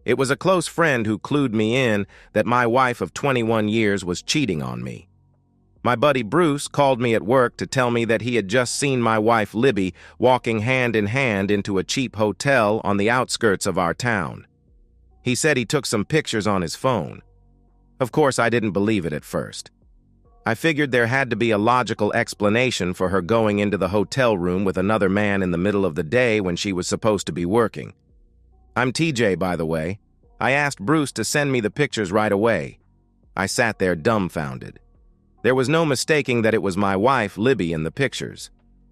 It was a close friend who clued me in that my wife of 21 years was cheating on me. My buddy Bruce called me at work to tell me that he had just seen my wife Libby walking hand in hand into a cheap hotel on the outskirts of our town. He said he took some pictures on his phone. Of course, I didn't believe it at first. I figured there had to be a logical explanation for her going into the hotel room with another man in the middle of the day when she was supposed to be working. I'm TJ, by the way. I asked Bruce to send me the pictures right away. I sat there dumbfounded. There was no mistaking that it was my wife, Libby, in the pictures.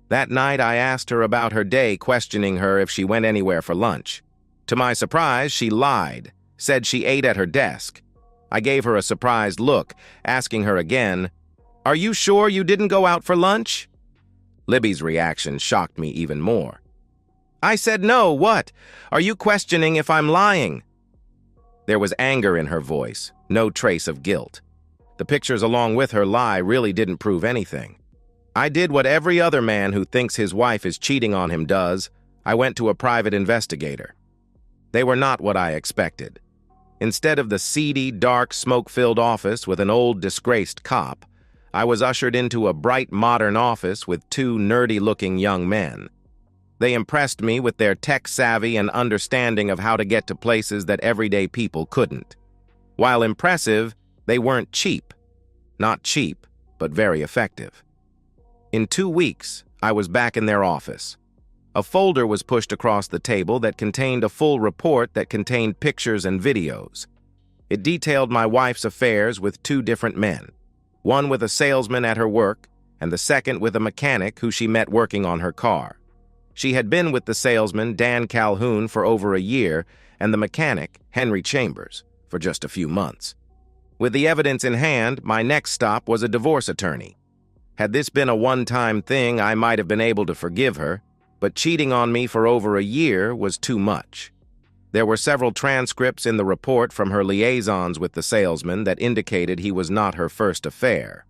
That night, I asked her about her day, questioning her if she went anywhere for lunch. To my surprise, she lied, said she ate at her desk. I gave her a surprised look, asking her again, "Are you sure you didn't go out for lunch?" Libby's reaction shocked me even more. I said, "No, what? Are you questioning if I'm lying?" There was anger in her voice, no trace of guilt. The pictures along with her lie really didn't prove anything. I did what every other man who thinks his wife is cheating on him does. I went to a private investigator. They were not what I expected. Instead of the seedy, dark, smoke-filled office with an old, disgraced cop, I was ushered into a bright, modern office with two nerdy-looking young men. They impressed me with their tech-savvy and understanding of how to get to places that everyday people couldn't. While impressive, they weren't cheap. Not cheap, but very effective. In 2 weeks, I was back in their office. A folder was pushed across the table that contained a full report that contained pictures and videos. It detailed my wife's affairs with two different men, one with a salesman at her work and the second with a mechanic who she met working on her car. She had been with the salesman, Dan Calhoun, for over a year, and the mechanic, Henry Chambers, for just a few months. With the evidence in hand, my next stop was a divorce attorney. Had this been a one-time thing, I might have been able to forgive her, but cheating on me for over a year was too much. There were several transcripts in the report from her liaisons with the salesman that indicated he was not her first affair.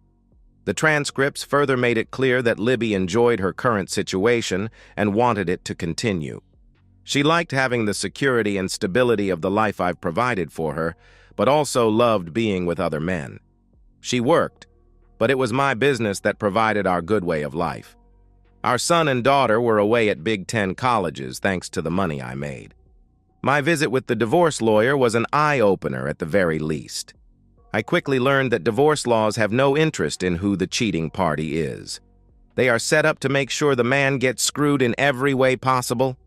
The transcripts further made it clear that Libby enjoyed her current situation and wanted it to continue. She liked having the security and stability of the life I've provided for her, but also loved being with other men. She worked, but it was my business that provided our good way of life. Our son and daughter were away at Big Ten colleges thanks to the money I made. My visit with the divorce lawyer was an eye-opener at the very least. I quickly learned that divorce laws have no interest in who the cheating party is. They are set up to make sure the man gets screwed in every way possible.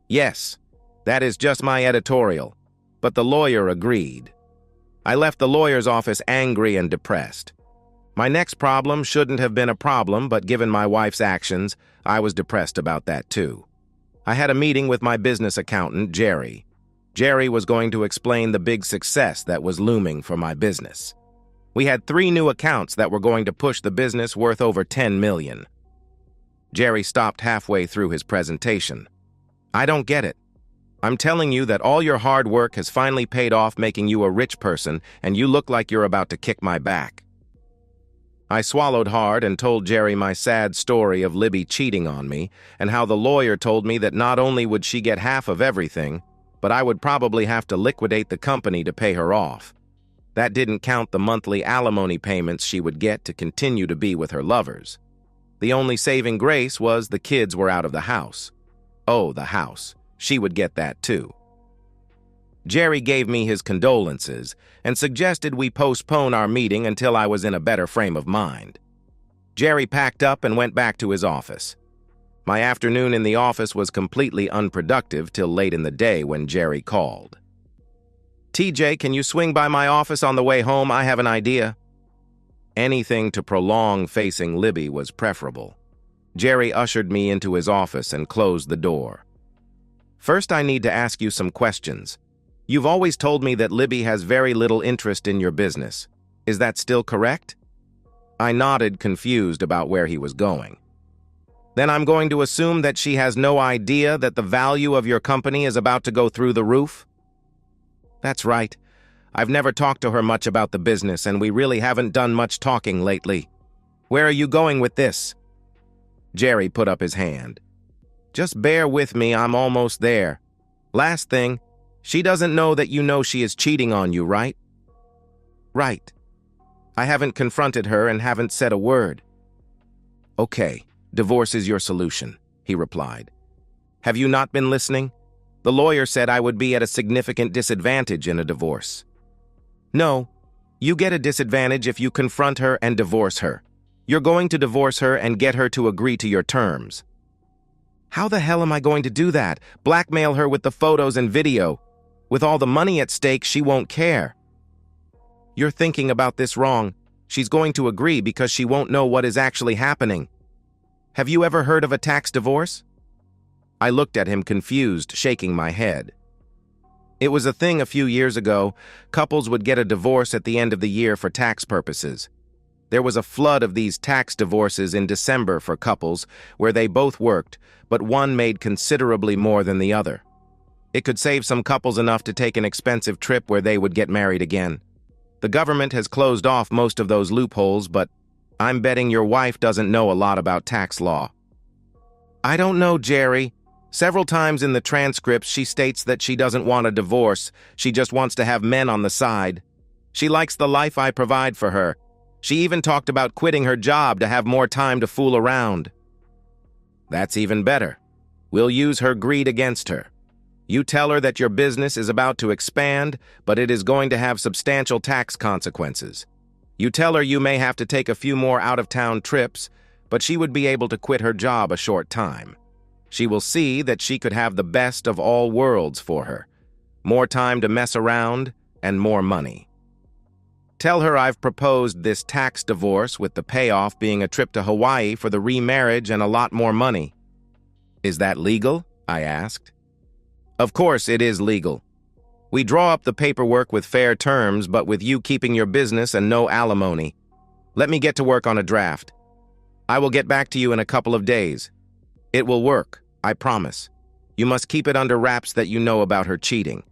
Yes, that is just my editorial, but the lawyer agreed. I left the lawyer's office angry and depressed. My next problem shouldn't have been a problem, but given my wife's actions, I was depressed about that too. I had a meeting with my business accountant, Jerry. Jerry was going to explain the big success that was looming for my business. We had 3 new accounts that were going to push the business worth over $10 million. Jerry stopped halfway through his presentation. I don't get it. I'm telling you that all your hard work has finally paid off, making you a rich person, and you look like you're about to kick my back. I swallowed hard and told Jerry my sad story of Libby cheating on me and how the lawyer told me that not only would she get half of everything, but I would probably have to liquidate the company to pay her off. That didn't count the monthly alimony payments she would get to continue to be with her lovers. The only saving grace was the kids were out of the house. Oh, the house. She would get that too. Jerry gave me his condolences and suggested we postpone our meeting until I was in a better frame of mind. Jerry packed up and went back to his office. My afternoon in the office was completely unproductive till late in the day when Jerry called. TJ, can you swing by my office on the way home? I have an idea. Anything to prolong facing Libby was preferable. Jerry ushered me into his office and closed the door. First, I need to ask you some questions. You've always told me that Libby has very little interest in your business. Is that still correct? I nodded, confused about where he was going. Then I'm going to assume that she has no idea that the value of your company is about to go through the roof? That's right. I've never talked to her much about the business, and we really haven't done much talking lately. Where are you going with this? Jerry put up his hand. Just bear with me, I'm almost there. Last thing, She doesn't know that you know she is cheating on you, right? Right. I haven't confronted her and haven't said a word. Okay, divorce is your solution, he replied. Have you not been listening? The lawyer said I would be at a significant disadvantage in a divorce. No, you get a disadvantage if you confront her and divorce her. You're going to divorce her and get her to agree to your terms. How the hell am I going to do that? Blackmail her with the photos and video. With all the money at stake, she won't care. You're thinking about this wrong. She's going to agree because she won't know what is actually happening. Have you ever heard of a tax divorce? I looked at him confused, shaking my head. It was a thing a few years ago. Couples would get a divorce at the end of the year for tax purposes. There was a flood of these tax divorces in December for couples where they both worked, but one made considerably more than the other. It could save some couples enough to take an expensive trip where they would get married again. The government has closed off most of those loopholes, but I'm betting your wife doesn't know a lot about tax law. I don't know, Jerry. Several times in the transcripts, she states that she doesn't want a divorce. She just wants to have men on the side. She likes the life I provide for her. She even talked about quitting her job to have more time to fool around. That's even better. We'll use her greed against her. You tell her that your business is about to expand, but it is going to have substantial tax consequences. You tell her you may have to take a few more out-of-town trips, but she would be able to quit her job a short time. She will see that she could have the best of all worlds for her. More time to mess around and more money. Tell her I've proposed this tax divorce with the payoff being a trip to Hawaii for the remarriage and a lot more money. Is that legal? I asked. Of course it is legal. We draw up the paperwork with fair terms, but with you keeping your business and no alimony. Let me get to work on a draft. I will get back to you in a couple of days. It will work, I promise. You must keep it under wraps that you know about her cheating.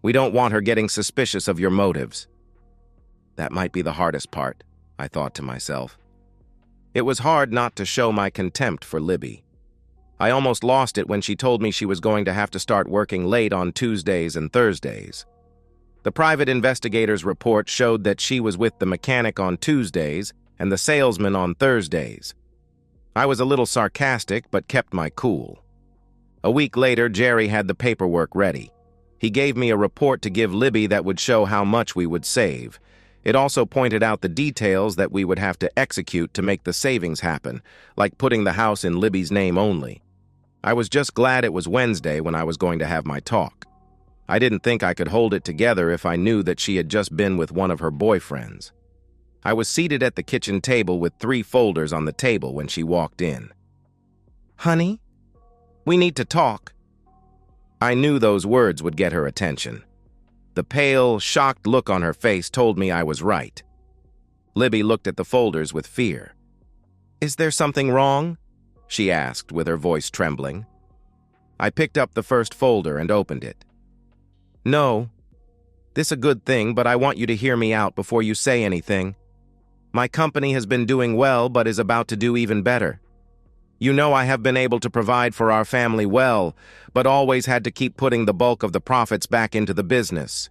We don't want her getting suspicious of your motives. That might be the hardest part, I thought to myself. It was hard not to show my contempt for Libby. I almost lost it when she told me she was going to have to start working late on Tuesdays and Thursdays. The private investigator's report showed that she was with the mechanic on Tuesdays and the salesman on Thursdays. I was a little sarcastic, but kept my cool. A week later, Jerry had the paperwork ready. He gave me a report to give Libby that would show how much we would save. It also pointed out the details that we would have to execute to make the savings happen, like putting the house in Libby's name only. I was just glad it was Wednesday when I was going to have my talk. I didn't think I could hold it together if I knew that she had just been with one of her boyfriends. I was seated at the kitchen table with 3 folders on the table when she walked in. Honey, we need to talk. I knew those words would get her attention. The pale, shocked look on her face told me I was right. Libby looked at the folders with fear. Is there something wrong? She asked with her voice trembling. I picked up the first folder and opened it. No. This a good thing, but I want you to hear me out before you say anything. My company has been doing well, but is about to do even better. You know I have been able to provide for our family well, but always had to keep putting the bulk of the profits back into the business.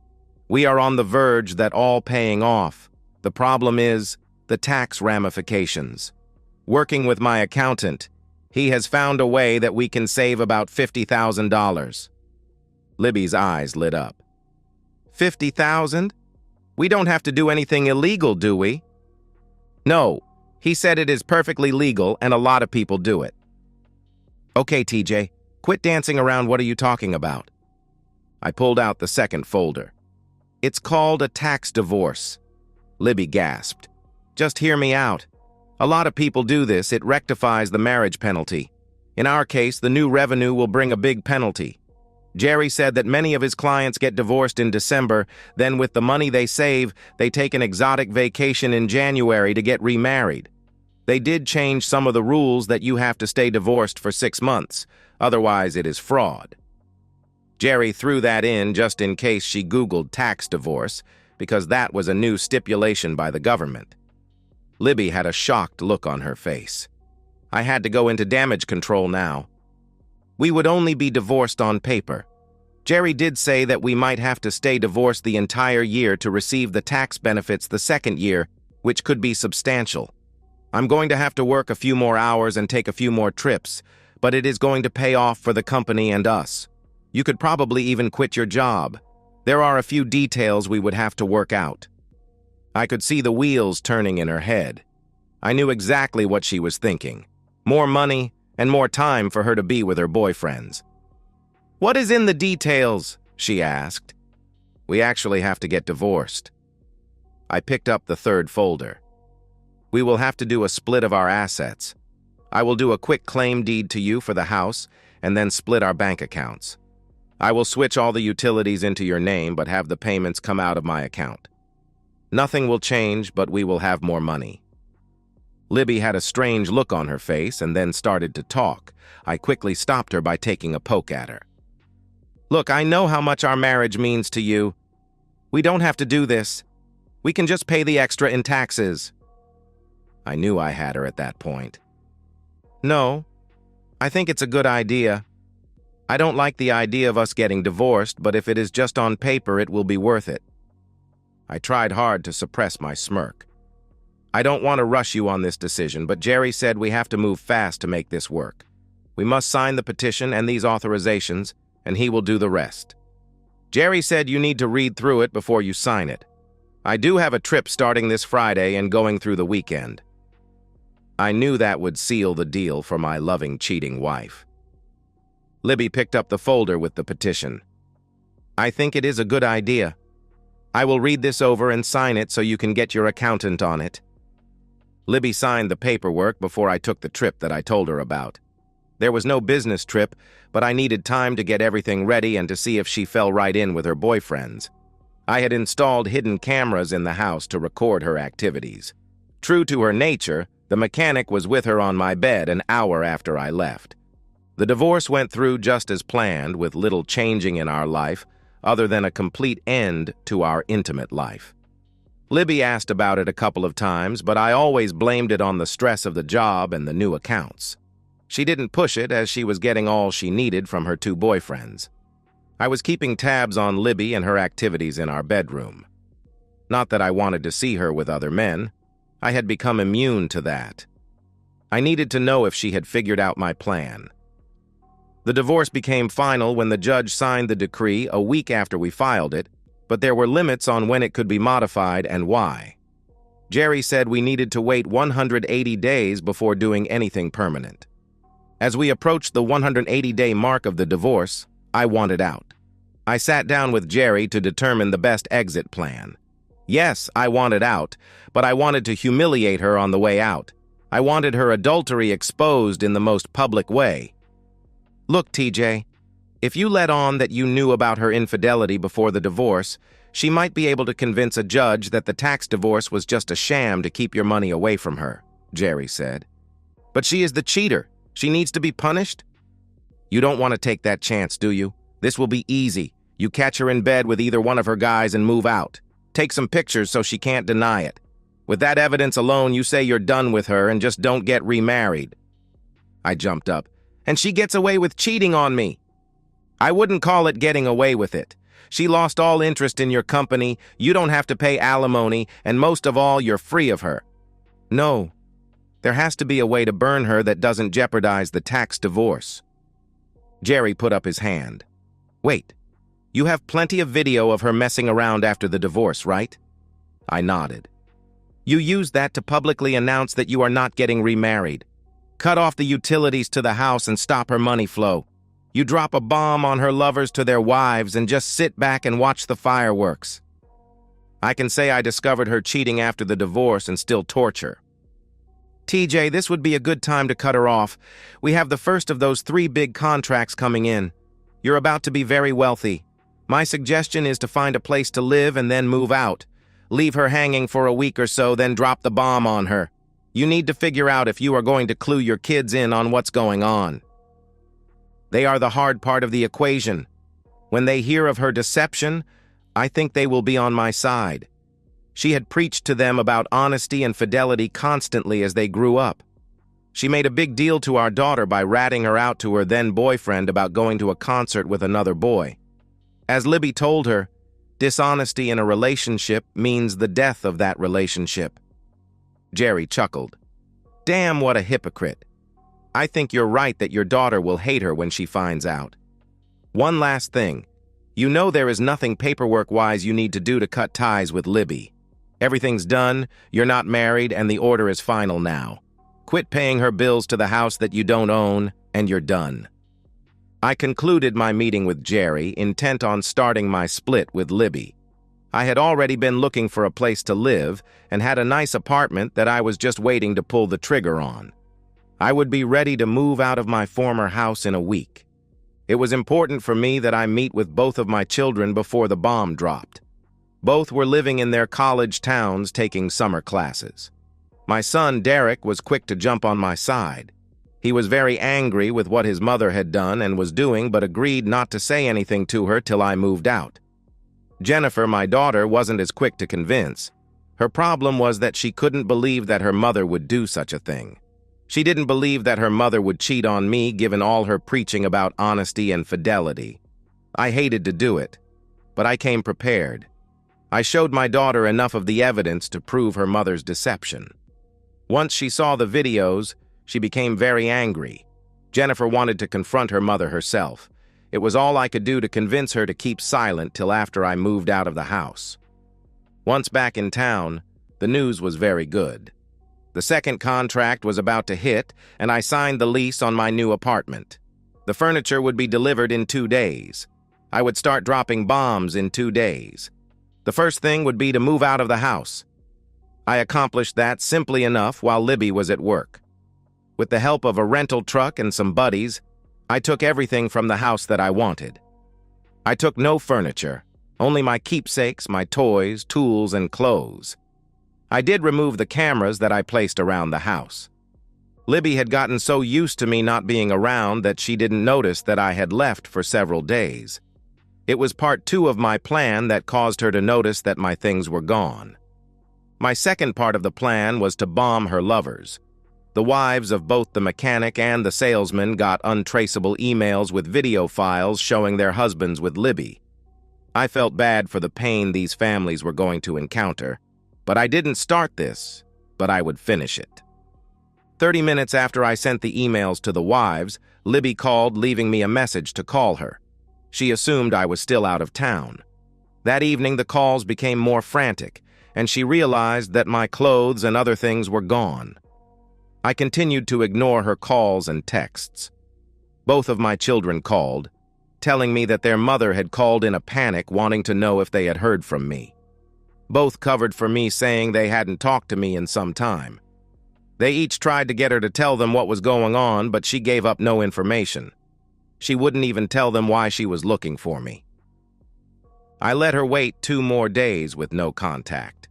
We are on the verge that all paying off. The problem is the tax ramifications. Working with my accountant, he has found a way that we can save about $50,000. Libby's eyes lit up. 50,000? We don't have to do anything illegal, do we? No, he said it is perfectly legal and a lot of people do it. Okay, TJ, quit dancing around. What are you talking about? I pulled out the second folder. It's called a tax divorce. Libby gasped. Just hear me out. A lot of people do this. It rectifies the marriage penalty. In our case, the new revenue will bring a big penalty. Jerry said that many of his clients get divorced in December, then with the money they save, they take an exotic vacation in January to get remarried. They did change some of the rules that you have to stay divorced for 6 months, otherwise it is fraud. Jerry threw that in just in case she Googled tax divorce, because that was a new stipulation by the government. Libby had a shocked look on her face. I had to go into damage control now. We would only be divorced on paper. Jerry did say that we might have to stay divorced the entire year to receive the tax benefits the second year, which could be substantial. I'm going to have to work a few more hours and take a few more trips, but it is going to pay off for the company and us. You could probably even quit your job. There are a few details we would have to work out. I could see the wheels turning in her head. I knew exactly what she was thinking. More money and more time for her to be with her boyfriends. "What is in the details?" she asked. "We actually have to get divorced." I picked up the third folder. "We will have to do a split of our assets. I will do a quick claim deed to you for the house and then split our bank accounts. I will switch all the utilities into your name but have the payments come out of my account. Nothing will change, but we will have more money." Libby had a strange look on her face and then started to talk. I quickly stopped her by taking a poke at her. "Look, I know how much our marriage means to you. We don't have to do this. We can just pay the extra in taxes." I knew I had her at that point. "No, I think it's a good idea. I don't like the idea of us getting divorced, but if it is just on paper, it will be worth it." I tried hard to suppress my smirk. "I don't want to rush you on this decision, but Jerry said we have to move fast to make this work. We must sign the petition and these authorizations, and he will do the rest. Jerry said you need to read through it before you sign it. I do have a trip starting this Friday and going through the weekend." I knew that would seal the deal for my loving, cheating wife. Libby picked up the folder with the petition. "I think it is a good idea. I will read this over and sign it so you can get your accountant on it." Libby signed the paperwork before I took the trip that I told her about. There was no business trip, but I needed time to get everything ready and to see if she fell right in with her boyfriends. I had installed hidden cameras in the house to record her activities. True to her nature, the mechanic was with her on my bed an hour after I left. The divorce went through just as planned, with little changing in our life, other than a complete end to our intimate life. Libby asked about it a couple of times, but I always blamed it on the stress of the job and the new accounts. She didn't push it as she was getting all she needed from her two boyfriends. I was keeping tabs on Libby and her activities in our bedroom. Not that I wanted to see her with other men. I had become immune to that. I needed to know if she had figured out my plan. The divorce became final when the judge signed the decree a week after we filed it, but there were limits on when it could be modified and why. Jerry said we needed to wait 180 days before doing anything permanent. As we approached the 180-day mark of the divorce, I wanted out. I sat down with Jerry to determine the best exit plan. Yes, I wanted out, but I wanted to humiliate her on the way out. I wanted her adultery exposed in the most public way. "Look, TJ, if you let on that you knew about her infidelity before the divorce, she might be able to convince a judge that the tax divorce was just a sham to keep your money away from her," Jerry said. "But she is the cheater. She needs to be punished." "You don't want to take that chance, do you? This will be easy. You catch her in bed with either one of her guys and move out. Take some pictures so she can't deny it. With that evidence alone, you say you're done with her and just don't get remarried." I jumped up. "And she gets away with cheating on me." "I wouldn't call it getting away with it. She lost all interest in your company, you don't have to pay alimony, and most of all, you're free of her." "No. There has to be a way to burn her that doesn't jeopardize the tax divorce." Jerry put up his hand. "Wait, you have plenty of video of her messing around after the divorce, right?" I nodded. "You used that to publicly announce that you are not getting remarried. Cut off the utilities to the house and stop her money flow. You drop a bomb on her lovers to their wives and just sit back and watch the fireworks. I can say I discovered her cheating after the divorce and still torture. TJ, this would be a good time to cut her off. We have the first of those 3 big contracts coming in. You're about to be very wealthy. My suggestion is to find a place to live and then move out. Leave her hanging for a week or so, then drop the bomb on her. You need to figure out if you are going to clue your kids in on what's going on. They are the hard part of the equation. When they hear of her deception, I think they will be on my side. She had preached to them about honesty and fidelity constantly as they grew up. She made a big deal to our daughter by ratting her out to her then-boyfriend about going to a concert with another boy. As Libby told her, dishonesty in a relationship means the death of that relationship. Jerry chuckled. Damn, what a hypocrite. I think you're right that your daughter will hate her when she finds out. One last thing. You know there is nothing paperwork-wise you need to do to cut ties with Libby. Everything's done, you're not married, and the order is final now. Quit paying her bills to the house that you don't own, and you're done. I concluded my meeting with Jerry, intent on starting my split with Libby. I had already been looking for a place to live and had a nice apartment that I was just waiting to pull the trigger on. I would be ready to move out of my former house in a week. It was important for me that I meet with both of my children before the bomb dropped. Both were living in their college towns taking summer classes. My son, Derek, was quick to jump on my side. He was very angry with what his mother had done and was doing, but agreed not to say anything to her till I moved out. Jennifer, my daughter, wasn't as quick to convince. Her problem was that she couldn't believe that her mother would do such a thing. She didn't believe that her mother would cheat on me given all her preaching about honesty and fidelity. I hated to do it, but I came prepared. I showed my daughter enough of the evidence to prove her mother's deception. Once she saw the videos, she became very angry. Jennifer wanted to confront her mother herself. It was all I could do to convince her to keep silent till after I moved out of the house. Once back in town, the news was very good. The second contract was about to hit, and I signed the lease on my new apartment. The furniture would be delivered in 2 days. I would start dropping bombs in 2 days. The first thing would be to move out of the house. I accomplished that simply enough while Libby was at work. With the help of a rental truck and some buddies, I took everything from the house that I wanted. I took no furniture, only my keepsakes, my toys, tools, and clothes. I did remove the cameras that I placed around the house. Libby had gotten so used to me not being around that she didn't notice that I had left for several days. It was part 2 of my plan that caused her to notice that my things were gone. My second part of the plan was to bomb her lovers. The wives of both the mechanic and the salesman got untraceable emails with video files showing their husbands with Libby. I felt bad for the pain these families were going to encounter, but I didn't start this, but I would finish it. 30 minutes after I sent the emails to the wives, Libby called, leaving me a message to call her. She assumed I was still out of town. That evening, the calls became more frantic, and she realized that my clothes and other things were gone. I continued to ignore her calls and texts. Both of my children called, telling me that their mother had called in a panic wanting to know if they had heard from me. Both covered for me, saying they hadn't talked to me in some time. They each tried to get her to tell them what was going on, but she gave up no information. She wouldn't even tell them why she was looking for me. I let her wait 2 more days with no contact.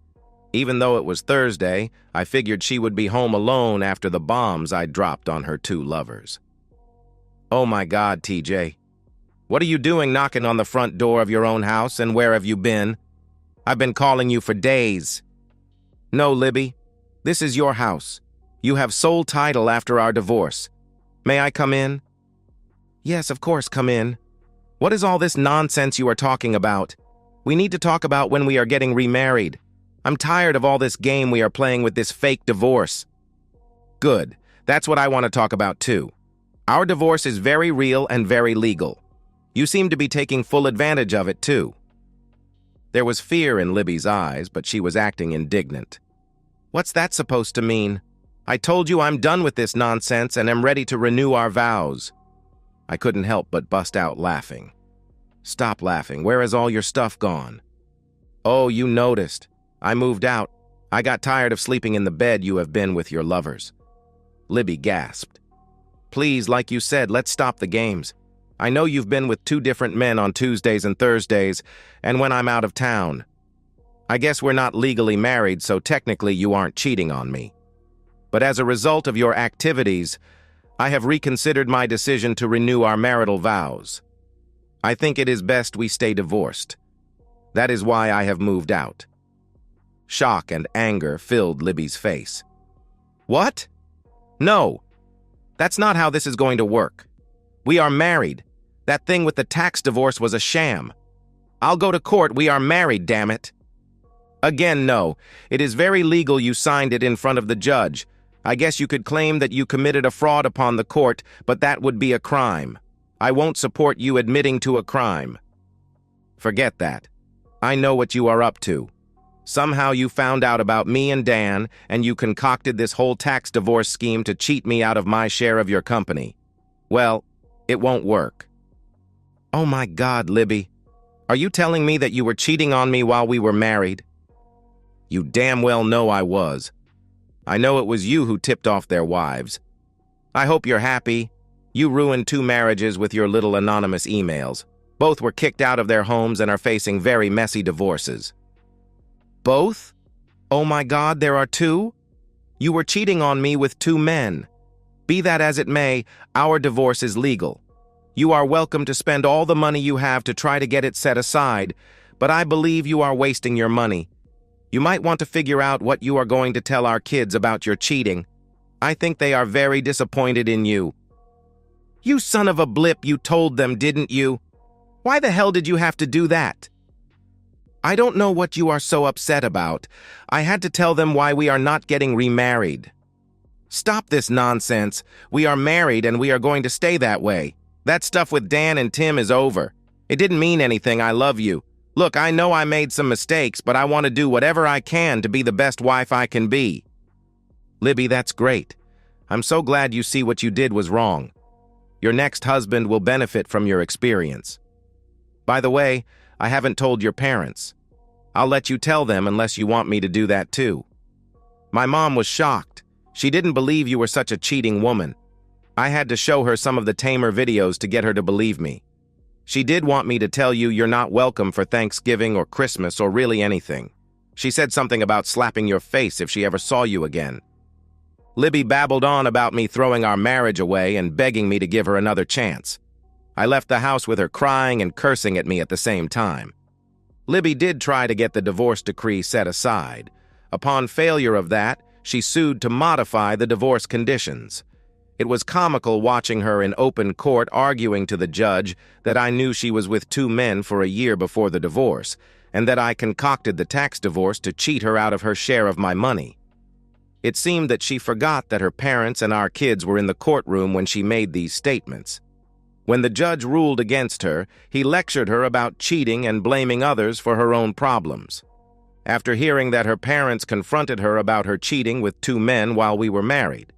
Even though it was Thursday, I figured she would be home alone after the bombs I dropped on her 2 lovers. Oh my God, TJ. What are you doing knocking on the front door of your own house, and where have you been? I've been calling you for days. No, Libby. This is your house. You have sole title after our divorce. May I come in? Yes, of course, come in. What is all this nonsense you are talking about? We need to talk about when we are getting remarried. I'm tired of all this game we are playing with this fake divorce. Good. That's what I want to talk about too. Our divorce is very real and very legal. You seem to be taking full advantage of it too. There was fear in Libby's eyes, but she was acting indignant. What's that supposed to mean? I told you I'm done with this nonsense and am ready to renew our vows. I couldn't help but bust out laughing. Stop laughing. Where has all your stuff gone? Oh, you noticed. I moved out. I got tired of sleeping in the bed you have been with your lovers. Libby gasped. Please, like you said, let's stop the games. I know you've been with 2 different men on Tuesdays and Thursdays, and when I'm out of town. I guess we're not legally married, so technically you aren't cheating on me. But as a result of your activities, I have reconsidered my decision to renew our marital vows. I think it is best we stay divorced. That is why I have moved out. Shock and anger filled Libby's face. What? No. That's not how this is going to work. We are married. That thing with the tax divorce was a sham. I'll go to court. We are married, damn it. Again, no. It is very legal you signed it in front of the judge. I guess you could claim that you committed a fraud upon the court, but that would be a crime. I won't support you admitting to a crime. Forget that. I know what you are up to. Somehow you found out about me and Dan, and you concocted this whole tax divorce scheme to cheat me out of my share of your company. Well, it won't work. Oh my God, Libby. Are you telling me that you were cheating on me while we were married? You damn well know I was. I know it was you who tipped off their wives. I hope you're happy. You ruined 2 marriages with your little anonymous emails. Both were kicked out of their homes and are facing very messy divorces. Both? Oh my God, there are 2? You were cheating on me with 2 men. Be that as it may, our divorce is legal. You are welcome to spend all the money you have to try to get it set aside, but I believe you are wasting your money. You might want to figure out what you are going to tell our kids about your cheating. I think they are very disappointed in you. You son of a blip, you told them, didn't you? Why the hell did you have to do that? I don't know what you are so upset about. I had to tell them why we are not getting remarried. Stop this nonsense. We are married and we are going to stay that way. That stuff with Dan and Tim is over. It didn't mean anything. I love you. Look, I know I made some mistakes, but I want to do whatever I can to be the best wife I can be. Libby, that's great. I'm so glad you see what you did was wrong. Your next husband will benefit from your experience. By the way, I haven't told your parents. I'll let you tell them unless you want me to do that too. My mom was shocked. She didn't believe you were such a cheating woman. I had to show her some of the tamer videos to get her to believe me. She did want me to tell you you're not welcome for Thanksgiving or Christmas or really anything. She said something about slapping your face if she ever saw you again. Libby babbled on about me throwing our marriage away and begging me to give her another chance. I left the house with her crying and cursing at me at the same time. Libby did try to get the divorce decree set aside. Upon failure of that, she sued to modify the divorce conditions. It was comical watching her in open court arguing to the judge that I knew she was with 2 men for a year before the divorce, and that I concocted the tax divorce to cheat her out of her share of my money. It seemed that she forgot that her parents and our kids were in the courtroom when she made these statements. When the judge ruled against her, he lectured her about cheating and blaming others for her own problems. After hearing that her parents confronted her about her cheating with 2 men while we were married.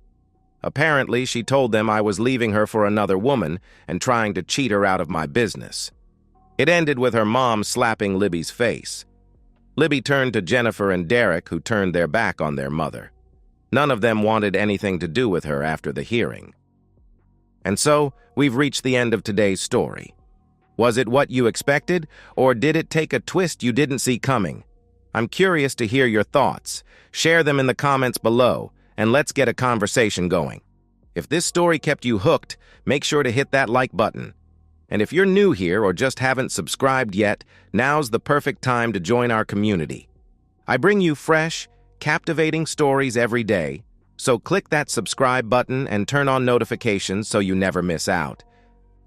Apparently, she told them I was leaving her for another woman and trying to cheat her out of my business. It ended with her mom slapping Libby's face. Libby turned to Jennifer and Derek, who turned their back on their mother. None of them wanted anything to do with her after the hearing. And so, we've reached the end of today's story. Was it what you expected, or did it take a twist you didn't see coming? I'm curious to hear your thoughts. Share them in the comments below, and let's get a conversation going. If this story kept you hooked, make sure to hit that like button. And if you're new here or just haven't subscribed yet, now's the perfect time to join our community. I bring you fresh, captivating stories every day, so click that subscribe button and turn on notifications so you never miss out.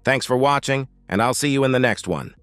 Thanks for watching, and I'll see you in the next one.